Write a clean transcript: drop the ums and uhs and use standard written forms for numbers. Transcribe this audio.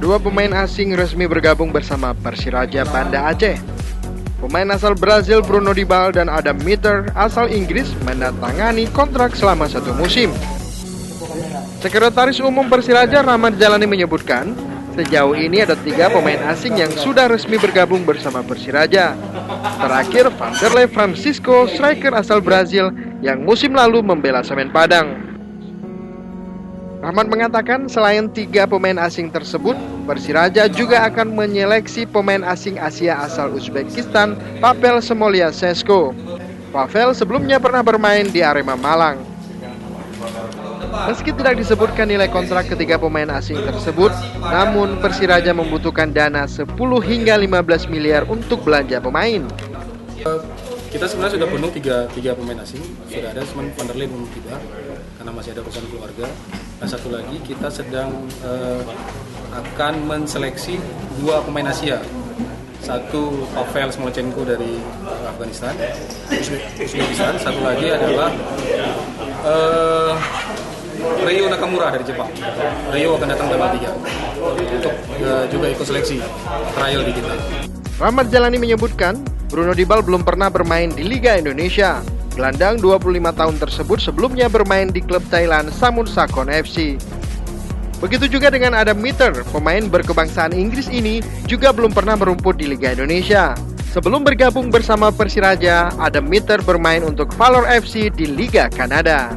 Dua pemain asing resmi bergabung bersama Persiraja Banda Aceh. Pemain asal Brazil Bruno Dybala dan Adam Mitter asal Inggris menandatangani kontrak selama 1 musim. Sekretaris Umum Persiraja Rahmat Jalani menyebutkan, sejauh ini ada 3 pemain asing yang sudah resmi bergabung bersama Persiraja. Terakhir, Vanderlei Francisco, striker asal Brazil yang musim lalu membela Semen Padang. Rahmat mengatakan selain 3 pemain asing tersebut, Persiraja juga akan menyeleksi pemain asing Asia asal Uzbekistan, Pavel Smolyasesko. Pavel sebelumnya pernah bermain di Arema Malang. Meski tidak disebutkan nilai kontrak ketiga pemain asing tersebut, namun Persiraja membutuhkan dana 10 hingga 15 miliar untuk belanja pemain. Kita sebenarnya sudah penuh tiga pemain asing, sudah ada, cuman Vanderlei belum tiba karena masih ada urusan keluarga. Dan satu lagi kita sedang akan menseleksi 2 pemain Asia. Satu Pavel Smolchenko dari Afghanistan, Uzbekistan. Satu lagi adalah Ryo Nakamura dari Jepang. Ryo akan datang tanggal 3 untuk juga ikut seleksi trial di kita. Rahmat Jalani menyebutkan, Bruno Dybala belum pernah bermain di Liga Indonesia. Gelandang 25 tahun tersebut sebelumnya bermain di klub Thailand Samut Sakhon FC. Begitu juga dengan Adam Mitter, pemain berkebangsaan Inggris ini juga belum pernah merumput di Liga Indonesia. Sebelum bergabung bersama Persiraja, Adam Mitter bermain untuk Valor FC di Liga Kanada.